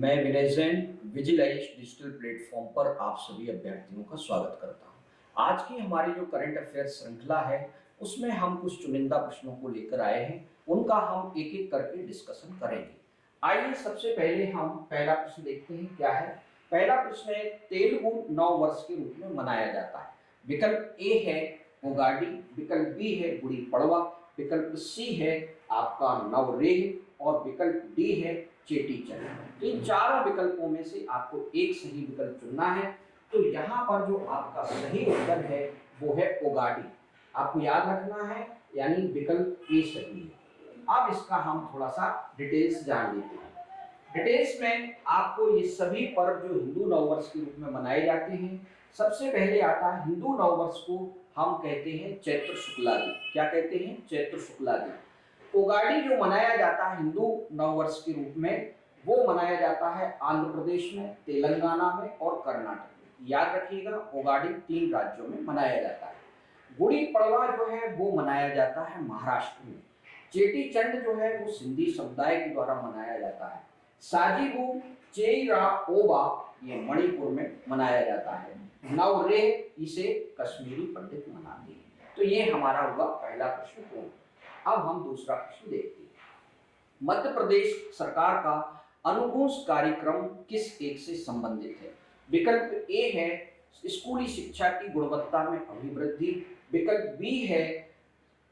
मैं विनय Jain विजिलाइज digital platform पर आप सभी अभ्यर्थियों का स्वागत करता हूं। आज की हमारी जो करंट अफेयर्स श्रृंखला है उसमें हम कुछ चुनिंदा प्रश्नों को लेकर आए हैं, उनका हम एक एक करके डिस्कशन करेंगे। आइए सबसे पहले हम पहला प्रश्न देखते हैं क्या है। पहला प्रश्न है, तेलुगु नव वर्ष के रूप में मनाया जाता है। विकल्प ए है उगाड़ी, विकल्प बी है गुड़ी पड़वा, विकल्प सी है आपका नवरेह और विकल्प डी है चेटी चंड। इन चारों विकल्पों में से आपको एक सही विकल्प चुनना है। तो यहाँ पर जो आपका सही उत्तर है वो है उगाड़ी। आपको याद रखना है, यानी विकल्प ए सही है। अब इसका हम थोड़ा सा डिटेल्स जान लेते हैं। डिटेल्स में आपको ये सभी पर्व जो हिंदू नववर्ष के रूप में मनाए जाते हैं, सबसे पहले आता है हिंदू नववर्ष को हम कहते हैं चैत्र शुक्लादि। क्या कहते हैं? चैत्र शुक्लादि। उगाड़ी जो मनाया जाता है हिंदू नववर्ष के रूप में, वो मनाया जाता है आंध्र प्रदेश में, तेलंगाना में और कर्नाटक में। याद रखिएगा, उगाड़ी 3 राज्यों में मनाया जाता है। गुड़ी पड़वा जो है वो मनाया जाता है महाराष्ट्र में। चेटी चंड जो है वो सिंधी समुदाय के द्वारा मनाया जाता है। साजीबू चेईरा ओबा ये मणिपुर में मनाया जाता है। नवरेह इसे कश्मीरी पंडित मनाते हैं। तो ये हमारा हुआ पहला प्रश्न पूर्ण। अब हम दूसरा प्रश्न देखते हैं। मध्य प्रदेश सरकार का अनुघोष कार्यक्रम किस एक से संबंधित है? विकल्प ए है स्कूली शिक्षा की गुणवत्ता में अभिवृद्धि, विकल्प बी है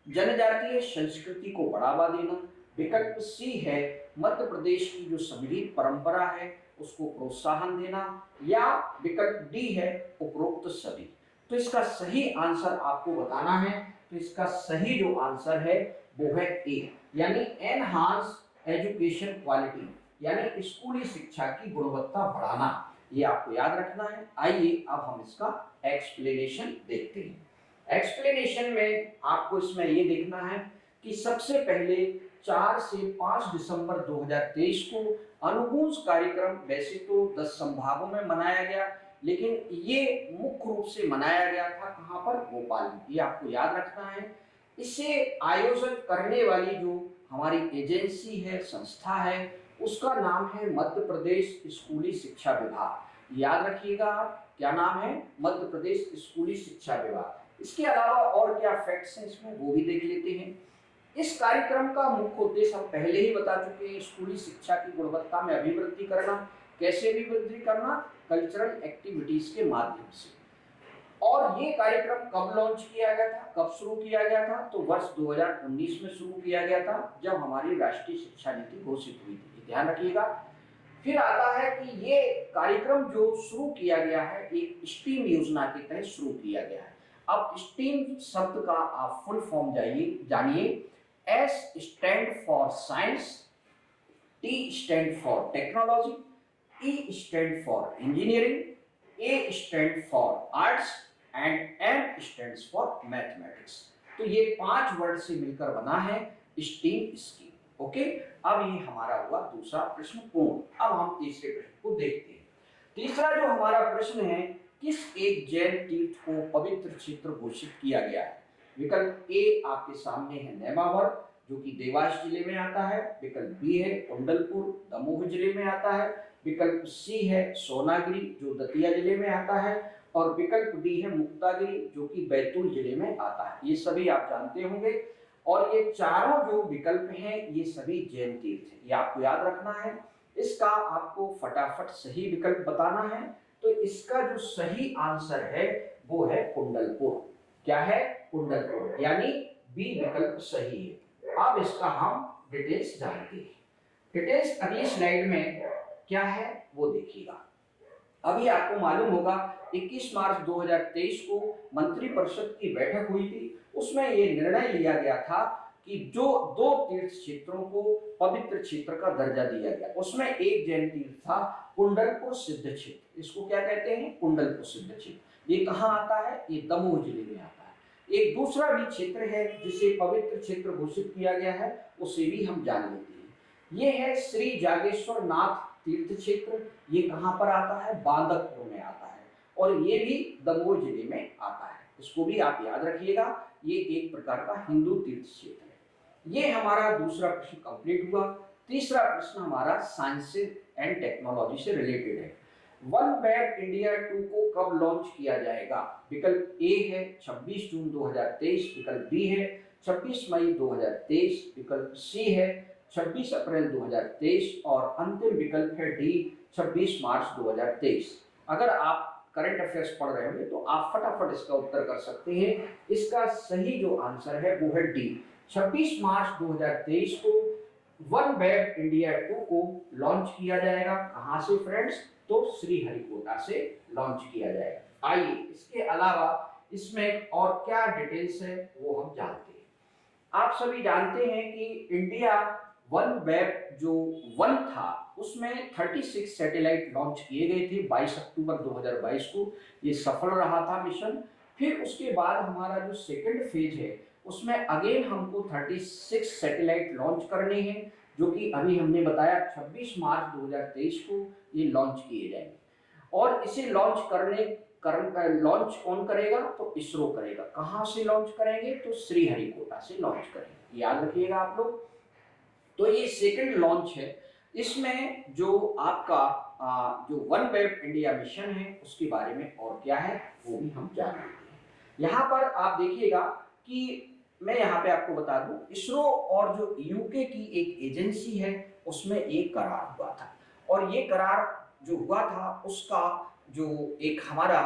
जनजातीय संस्कृति को बढ़ावा देना, विकल्प सी है मध्य प्रदेश की जो संगीत परंपरा है उसको प्रोत्साहन देना, या विकल्प डी है उपरोक्त सभी। तो इसका सही आंसर आपको बताना है। तो इसका सही जो आंसर है वो है ए, यानी एनहांस एजुकेशन क्वालिटी, यानी स्कूली शिक्षा की गुणवत्ता बढ़ाना। ये आपको याद रखना है। आइए अब हम इसका एक्सप्लेनेशन देखते हैं। एक्सप्लेनेशन में आपको इसमें ये देखना है कि सबसे पहले 4 से 5 दिसंबर 2023 को अनुघोष कार्यक्रम वैसे तो 10 संभागों में मनाया गया, लेकिन ये मुख्य रूप से मनाया गया था कहाँ पर? भोपाल में। ये आपको याद रखना है। इसे आयोजित करने वाली जो हमारी एजेंसी है, संस्था है, उसका नाम है मध्य प्रदेश स्कूली शिक्षा विभाग। याद रखिएगा आप, क्या नाम है? मध्य प्रदेश स्कूली शिक्षा विभाग। इसके अलावा और क्या फैक्ट्स हैं इसमें वो भी देख लेते हैं। इस कार्यक्रम का मुख्य उद्देश्य हम पहले ही बता चुके हैं, स्कूली शिक्षा की गुणवत्ता में अभिवृद्धि करना। कैसे अभिवृद्धि करना? कल्चरल एक्टिविटीज के माध्यम से। और ये कार्यक्रम कब लॉन्च किया गया था, कब शुरू किया गया था? तो वर्ष 2019 में शुरू किया गया था, जब हमारी राष्ट्रीय शिक्षा नीति घोषित हुई थी। ध्यान रखिएगा। फिर आता है कि ये कार्यक्रम जो शुरू किया गया है एक स्टीम योजना के तहत शुरू किया गया है। अब स्टीम शब्द का आप फुल फॉर्म जानिए। S stand for science, T stand for technology, E stand for engineering, A stand for arts and M stands for mathematics. तो ये 5 वर्ड से मिलकर बना है स्टीम स्कीम। ओके, अब ये हमारा हुआ दूसरा प्रश्न पूर्ण। अब हम तीसरे प्रश्न को देखते हैं। तीसरा जो हमारा प्रश्न है, किस एक जैन तीर्थ को पवित्र क्षेत्र घोषित किया गया है? विकल्प ए आपके सामने है नेमावर, जो कि देवास जिले में आता है। विकल्प बी है कुंडलपुर, दमोह जिले में आता है। विकल्प सी है सोनागिरी, जो दतिया जिले में आता है। और विकल्प डी है मुक्तागिरी, जो कि बैतूल जिले में आता है। ये सभी आप जानते होंगे। और ये चारों जो विकल्प हैं ये सभी जैन तीर्थ हैं, ये आपको याद रखना है। इसका आपको फटाफट सही विकल्प बताना है। तो इसका जो सही आंसर है वो है कुंडलपुर। क्या है? कुंडलपुर, यानी बी विकल्प सही है। अब इसका हम डिटेल्स जानते हैं। डिटेल्स अगली स्लाइड में क्या है वो देखिएगा। अभी आपको मालूम होगा 21 मार्च 2023 को मंत्रिपरिषद की बैठक हुई थी। उसमें ये निर्णय लिया गया था कि जो 2 तीर्थ क्षेत्रों को पवित्र क्षेत्र का दर्जा दिया गया, उसमें एक जैन तीर्थ था कुंडलपुर सिद्ध क्षेत्र। इसको क्या कहते हैं? कुंडलपुर सिद्ध क्षेत्र। ये कहाँ आता है? ये दमोह जिले में आता है। एक दूसरा भी क्षेत्र है जिसे पवित्र क्षेत्र घोषित किया गया है, उसे भी हम जान लेते हैं। ये है श्री जागेश्वर नाथ तीर्थ क्षेत्र। ये कहाँ पर आता है? बांदकपुर में आता है। और ये भी दमोह जिले में आता है। इसको भी आप याद रखिएगा। ये एक प्रकार का हिंदू तीर्थ क्षेत्र है। ये हमारा दूसरा प्रश्न कंप्लीट हुआ। तीसरा प्रश्न हमारा साइंस एंड टेक्नोलॉजी से रिलेटेड है। वन वेब इंडिया 2 को कब लॉन्च किया जाएगा? विकल्प ए है 26 जून 2023, विकल्प बी है 26 मई 2023, विकल्प सी है 26 अप्रैल 2023 और अंतिम विकल्प है डी 26 मार्च 2023। अगर आप करंट अफेयर्स पढ़ रहे होंगे तो आप फटाफट इसका उत्तर कर सकते हैं। इसका सही जो आंसर है वो है डी 26 मार्च 2023 को वन वेब इंडिया 2 को लॉन्च किया जाएगा। कहां से फ्रेंड्स? तो श्रीहरिकोटा से लॉन्च किया जाएगा। आइए इसके अलावा इसमें और क्या डिटेल्स है वो हम जानते हैं। आप सभी जानते हैं कि इंडिया वन वेब जो 1 था उसमें 36 सैटेलाइट लॉन्च किए गए थे 22 अक्टूबर 2022 को। ये सफल रहा था मिशन। फिर उसके बाद हमारा जो सेकंड फेज है उसमें अगेन हमको 36 सैटेलाइट लॉन्च करने हैं, जो कि अभी हमने बताया 26 मार्च 2023 को ये लॉन्च किए जाएंगे। और इसे लॉन्च कौन करेगा? तो इसरो करेगा। कहां से लॉन्च करेंगे? तो श्रीहरिकोटा से लॉन्च करेंगे, याद रखिएगा आप लोग। तो ये सेकंड लॉन्च है। इसमें जो आपका जो वन वेब इंडिया मिशन है उसके बारे में और क्या है वो भी हम जान लेते हैं। यहाँ पर आप देखिएगा कि मैं यहाँ पे आपको बता दूं, इसरो और जो यूके की एक एजेंसी है उसमें एक करार हुआ था। और ये करार जो हुआ था उसका जो एक हमारा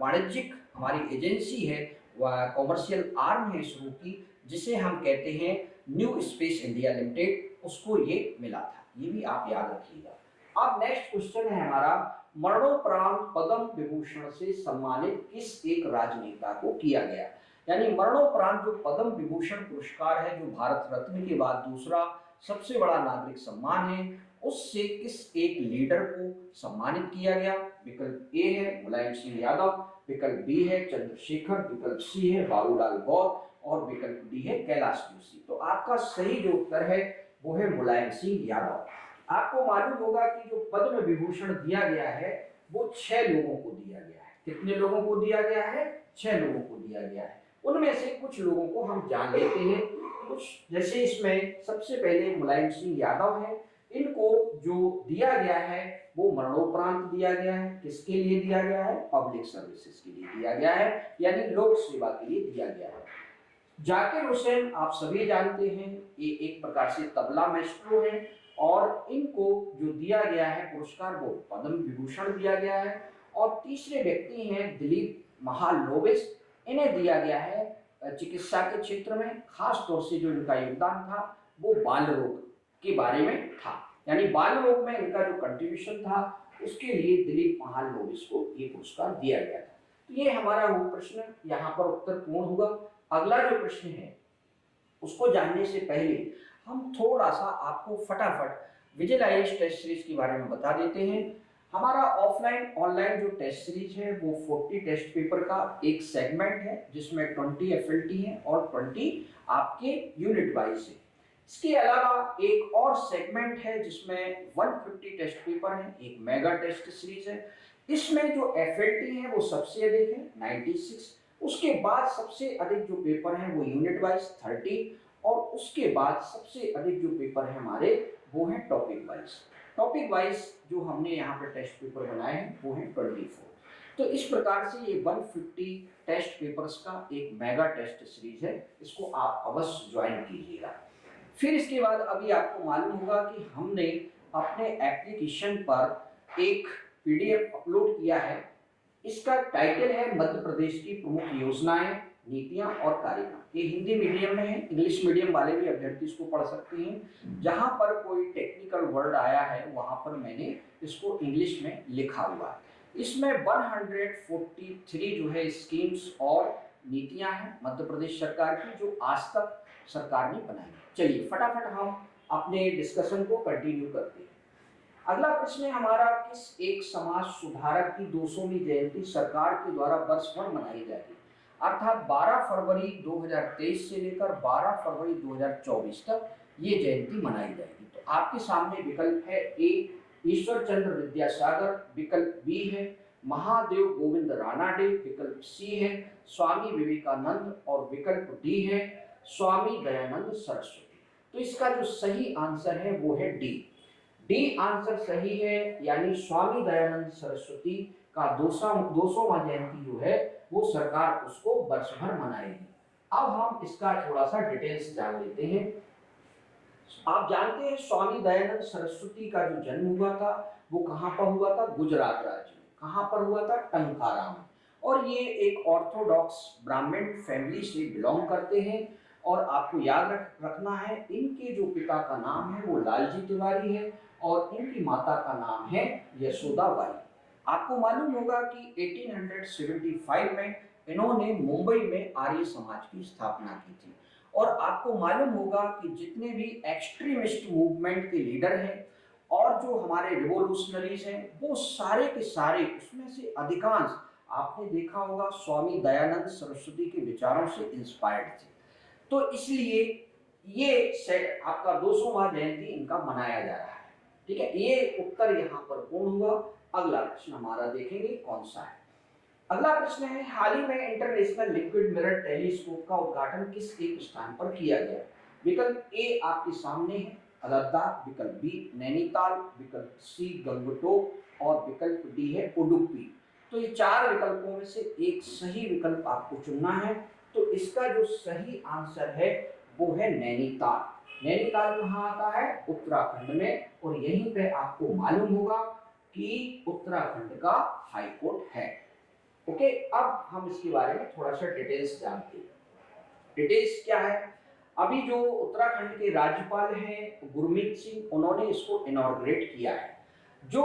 वाणिज्यिक हमारी एजेंसी है वह कॉमर्शियल आर्म है इसरो की, जिसे हम कहते हैं न्यू स्पेस इंडिया लिमिटेड, उसको ये मिला था। ये भी आप याद रखिएगा। अब नेक्स्ट क्वेश्चन है हमारा, मरणोपरांत पद्म विभूषण से सम्मानित किस एक राजनेता को किया गया? यानी मरणोपरांत जो पद्म विभूषण पुरस्कार है जो भारत रत्न के बाद दूसरा सबसे बड़ा नागरिक सम्मान है, उससे किस एक लीडर को सम्मानित किया गया? विकल्प ए है मुलायम सिंह यादव, विकल्प बी है चंद्रशेखर, विकल्प सी है बाबूलाल गौर और विकल्प डी है कैलाश जोशी। तो आपका सही जो उत्तर है वो है मुलायम सिंह यादव। आपको मालूम होगा कि जो पद्म विभूषण दिया गया है वो 6 लोगों को दिया गया है। कितने लोगों को दिया गया है? 6 लोगों को दिया गया है। उनमें से कुछ लोगों को हम जान लेते हैं। कुछ जैसे इसमें सबसे पहले मुलायम सिंह यादव है। इनको जो दिया गया है वो मरणोपरांत दिया गया है। किसके लिए दिया गया है? पब्लिक सर्विसेज के लिए दिया गया है, यानी लोक सेवा के लिए दिया गया है। जाकिर हुसैन आप सभी जानते हैं, ये एक प्रकार से तबला मैस्ट्रो है और इनको जो दिया गया है पुरस्कार वो पद्म विभूषण दिया गया है। और तीसरे व्यक्ति हैं दिलीप महालोबिस, इन्हें दिया गया है चिकित्सा के क्षेत्र में। खास तौर से जो इनका योगदान था वो बाल रोग के बारे में था, यानी बाल रोग में इनका जो कंट्रीब्यूशन था उसके लिए दिलीप महालोबिस को ये पुरस्कार दिया गया था। तो ये हमारा वो प्रश्न यहाँ पर उत्तर पूर्ण होगा। अगला जो प्रश्न है उसको जानने से पहले हम थोड़ा सा आपको फटाफट विजुअलाइज टेस्ट सीरीज के बारे में बता देते हैं। हमारा ऑफलाइन ऑनलाइन जो टेस्ट सीरीज है वो 40 टेस्ट पेपर का एक सेगमेंट है जिसमें 20 एफएलटी है और 20 आपके यूनिट वाइज है। इसके अलावा एक और सेगमेंट है जिसमें 150 टेस्ट पेपर है, एक मेगा टेस्ट सीरीज है। इसमें जो एफएलटी है वो सबसे अधिक है 96, उसके बाद सबसे अधिक जो पेपर है वो यूनिट वाइज 30 और उसके बाद सबसे अधिक जो पेपर है हमारे वो है टॉपिक वाइज। टॉपिक वाइज जो हमने यहाँ पे टेस्ट पेपर बनाए हैं वो है 24। तो इस प्रकार से ये 150 टेस्ट पेपर्स का एक मेगा टेस्ट सीरीज है, इसको आप अवश्य ज्वाइन कीजिएगा। फिर इसके बाद अभी आपको मालूम होगा कि हमने अपने एप्लीकेशन पर एक पीडीएफ अपलोड किया है। इसका टाइटल है मध्य प्रदेश की प्रमुख योजनाएं, नीतियां और कार्यक्रम। ये हिंदी मीडियम में है, इंग्लिश मीडियम वाले भी अभ्यर्थी इसको पढ़ सकते हैं। जहां पर कोई टेक्निकल वर्ड आया है वहां पर मैंने इसको इंग्लिश में लिखा हुआ है। इसमें 143 जो है स्कीम्स और नीतियां हैं मध्य प्रदेश सरकार की जो आज तक सरकार ने बनाई। चलिए फटाफट हम अपने डिस्कशन को कंटिन्यू करते हैं। अगला प्रश्न है हमारा, किस एक समाज सुधारक की 200वीं जयंती सरकार के द्वारा वर्षभर मनाई जाएगी? अर्थात 12 फरवरी 2023 से लेकर 12 फरवरी 2024 तक ये जयंती मनाई जाएगी। तो आपके सामने विकल्प है ए ईश्वर चंद्र विद्यासागर, विकल्प बी है महादेव गोविंद रानाडे, विकल्प सी है स्वामी विवेकानंद और विकल्प डी है स्वामी दयानंद सरस्वती। तो इसका जो सही आंसर है वो है डी। डी आंसर सही है, यानी स्वामी दयानंद सरस्वती का 200वां जयंती जो है वो सरकार उसको वर्ष भर मनाएगी। अब हम इसका थोड़ा सा डिटेल्स जान लेते हैं। आप जानते हैं स्वामी दयानंद सरस्वती का जो जन्म हुआ था वो कहाँ पर हुआ था? गुजरात राज्य में। कहाँ पर हुआ था? टंकारा में। और ये एक ऑर्थोडॉक्स ब्राह्मण फैमिली से बिलोंग करते हैं। और आपको याद रखना है, इनके जो पिता का नाम है वो लालजी तिवारी है और इनकी माता का नाम है यशोदा बाई। आपको मालूम होगा कि 1875 में इन्होंने मुंबई में आर्य समाज की स्थापना की थी। और आपको मालूम होगा कि जितने भी एक्सट्रीमिस्ट मूवमेंट के लीडर हैं और जो हमारे रिवोल्यूशनरीज हैं वो सारे के सारे, उसमें से अधिकांश आपने देखा होगा स्वामी दयानंद सरस्वती के विचारों से इंस्पायर्ड थे। तो इसलिए ये आपका 200वां जयंती इनका मनाया जा रहा है। ठीक है, ये उत्तर यहाँ पर पूर्ण हुआ। अगला प्रश्न हमारा देखेंगे कौन सा है। अगला प्रश्न है, हाल ही में इंटरनेशनल लिक्विड मिरर टेलीस्कोप का उद्घाटन किस एक स्थान पर किया गया? विकल्प ए आपके सामने है, लद्दाख, विकल्प बी नैनीताल, विकल्प सी गंगटोक और विकल्प डी है उडुपी। तो ये चार विकल्पों में से एक सही विकल्प आपको चुनना है। तो इसका जो सही आंसर है वो है नैनीताल। नैनीताल कहाँ आता है? उत्तराखंड में। और यहीं पे आपको मालूम होगा कि उत्तराखंड का हाई कोर्ट है। ओके, अब हम इसके बारे में थोड़ा सा डिटेल्स जानते हैं। डिटेल्स क्या है? अभी जो उत्तराखंड के राज्यपाल हैं गुरमीत सिंह, उन्होंने इसको इनॉग्रेट किया है। जो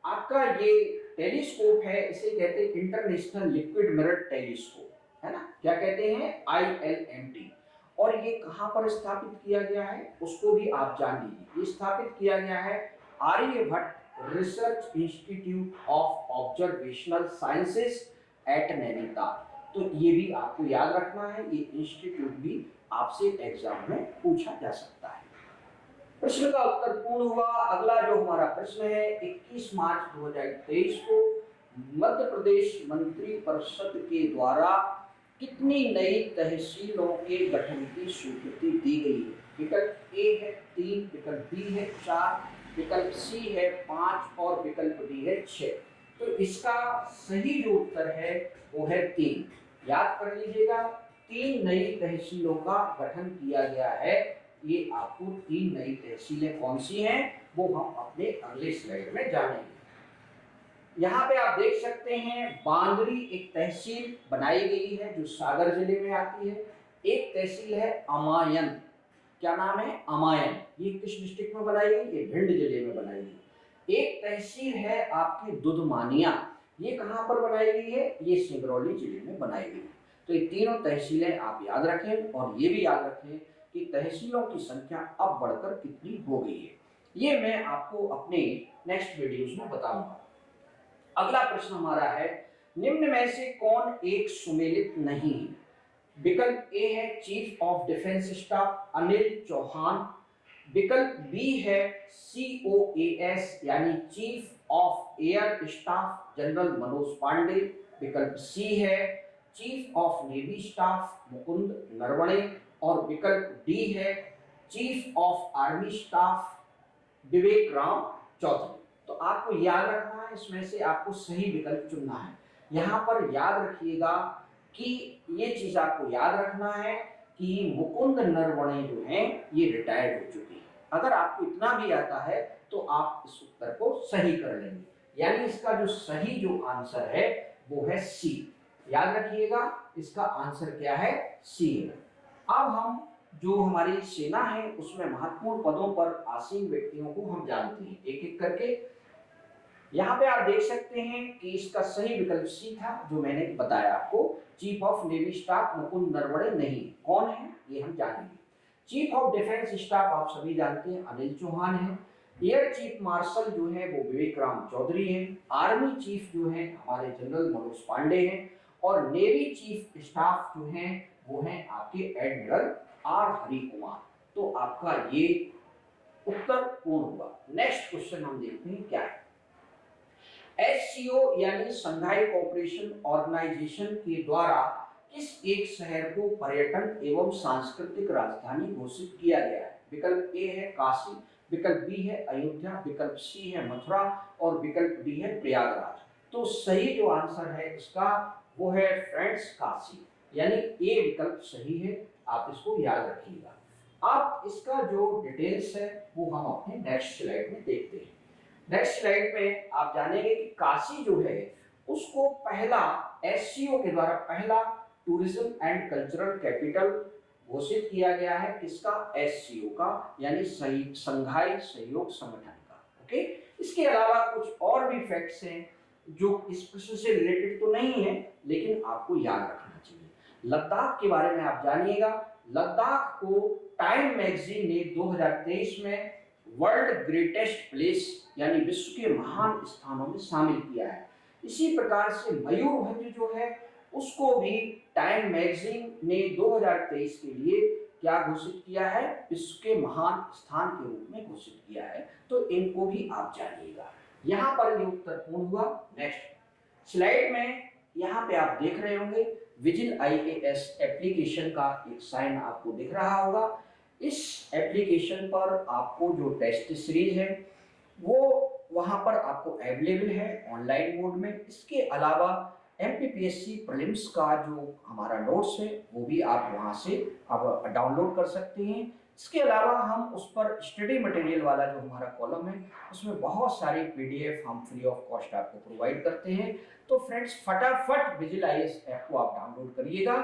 आपका ये टेलीस्कोप है इसे कहते हैं इंटरनेशनल लिक्विड मिरर टेलीस्कोप, है ना? क्या कहते हैं? ILMT। और ये कहां पर स्थापित किया गया है उसको भी आप जान लीजिए। ये स्थापित किया गया है Aryabhatta research institute of observational sciences at Nainital. तो ये भी आपको याद रखना है, ये इंस्टीट्यूट भी आपसे एग्जाम में पूछा जा सकता है। प्रश्न का उत्तर पूर्ण हुआ। अगला जो हमारा प्रश्न है, 21 मार्च 2023 को मध्य प्रदेश मंत्री परिषद के द्वारा कितनी नई तहसीलों के गठन की स्वीकृति दी गई है? विकल्प ए है 3, विकल्प बी है 4, विकल्प सी है 5 और विकल्प डी है 6। तो इसका सही जो उत्तर है वो है 3। याद कर लीजिएगा, 3 नई तहसीलों का गठन किया गया है। ये आपको 3 नई तहसीलें कौन सी हैं वो हम अपने अगले स्लाइड में जानेंगे। यहाँ पे आप देख सकते हैं बांदरी एक तहसील बनाई गई है जो सागर जिले में आती है। एक तहसील है अमायन। क्या नाम है? अमायन। ये किस डिस्ट्रिक्ट में बनाई गई? ये भिंड जिले में बनाई गई। एक तहसील है आपकी दुधमानिया। ये कहाँ पर बनाई गई है? ये सिंगरौली जिले में बनाई गई है। तो ये तीनों तहसीलें आप याद रखें और ये भी याद रखें कि तहसीलों की संख्या अब बढ़कर कितनी हो गई है। ये मैं आपको अपने नेक्स्ट वीडियोस में बताऊंगा। अगला प्रश्न हमारा है, निम्न में से कौन एक सुमेलित नहीं है? विकल्प ए है chief of defence staff Anil Chauhan, विकल्प बी है COAS यानी chief of air staff general Manoj Pande, विकल्प सी है chief of navy staff Mukund Naravane और विकल्प डी है chief of army staff Vivek Ram Chaudhary. तो आपको याद रखना है, इसमें से आपको सही विकल्प चुनना है। यहाँ पर याद रखिएगा कि ये चीज आपको याद रखना है कि मुकुंद नरवणे जो हैं ये रिटायर्ड हो चुके हैं। अगर आपको इतना भी आता है तो आप इस उत्तर को सही कर लेंगे, यानी इसका जो सही जो आंसर है वो है सी। याद रखिएगा इसका आंसर क्या है? सी है। अब हम जो हमारी सेना है उसमें महत्वपूर्ण पदों पर आसीन व्यक्तियों को हम जानते हैं एक एक करके। यहाँ पे आप देख सकते हैं कि इसका सही विकल्प सी था जो मैंने बताया आपको। Chief of navy staff Mukund Naravane नहीं। कौन है ये हम जानेंगे। चीफ ऑफ डिफेंस स्टाफ आप सभी जानते हैं अनिल चौहान है। एयर चीफ मार्शल जो है वो विवेक राम चौधरी है। आर्मी चीफ जो है हमारे जनरल मनोज पांडे हैं और नेवी चीफ स्टाफ जो है वो है आपके एडमिरल आर हरि कुमार। तो आपका ये उत्तर पूर्ण हुआ। नेक्स्ट क्वेश्चन हम देखते हैं क्या है। SCO यानी शंघाई कोऑपरेशन ऑर्गेनाइजेशन के द्वारा किस एक शहर को पर्यटन एवं सांस्कृतिक राजधानी घोषित किया गया है? विकल्प ए है काशी, विकल्प बी है अयोध्या, विकल्प सी है मथुरा और विकल्प डी है प्रयागराज। तो सही जो आंसर है इसका वो है फ्रेंड्स काशी, यानी ए विकल्प सही है, आप इसको याद रखिएगा। अब इसका जो डिटेल्स है वो हम अपने नेक्स्ट स्लाइड में देखते हैं। नेक्स्ट स्लाइड में आप जानेंगे कि काशी जो है उसको पहला एससीओ के द्वारा पहला टूरिज्म एंड कल्चरल कैपिटल घोषित किया गया है। किसका? एससीओ का, यानी संघाई सहयोग संगठन का। ओके, इसके अलावा कुछ और भी फैक्ट्स हैं जो इस प्रश्न से रिलेटेड तो नहीं है लेकिन आपको याद रखना चाहिए। लद्दाख के बारे में आप जानिएगा। लद्दाख को टाइम मैगजीन ने 2023 में वर्ल्ड ग्रेटेस्ट प्लेस यानी विश्व के महान स्थानों में शामिल किया है। इसी प्रकार से मयूरभंज जो है उसको भी टाइम मैगजीन ने 2023 के लिए क्या घोषित किया है? विश्व के महान स्थान के रूप में घोषित किया है। तो इनको भी आप जानिएगा। यहाँ पर ये उत्तर पूर्ण हुआ। नेक्स्ट स्लाइड में यहाँ पे आप देख रहे होंगे विजिल आईएएस एप्लीकेशन का एक साइन आपको दिख रहा होगा। इस एप्लीकेशन पर आपको जो टेस्ट सीरीज है वो वहां पर आपको अवेलेबल है ऑनलाइन मोड में। इसके अलावा एमपीपीएससी प्रीलिम्स का जो हमारा नोट्स है वो भी आप वहां से आप डाउनलोड कर सकते हैं। इसके अलावा हम उस पर स्टडी मटेरियल वाला जो हमारा कॉलम है उसमें बहुत सारे पीडीएफ हम फ्री ऑफ कॉस्ट आपको प्रोवाइड करते हैं। तो फ्रेंड्स फटाफट विजिल आईएएस ऐप को आप डाउनलोड करिएगा।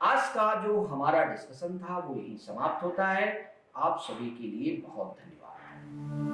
आज का जो हमारा डिस्कशन था वो यही समाप्त होता है। आप सभी के लिए बहुत धन्यवाद।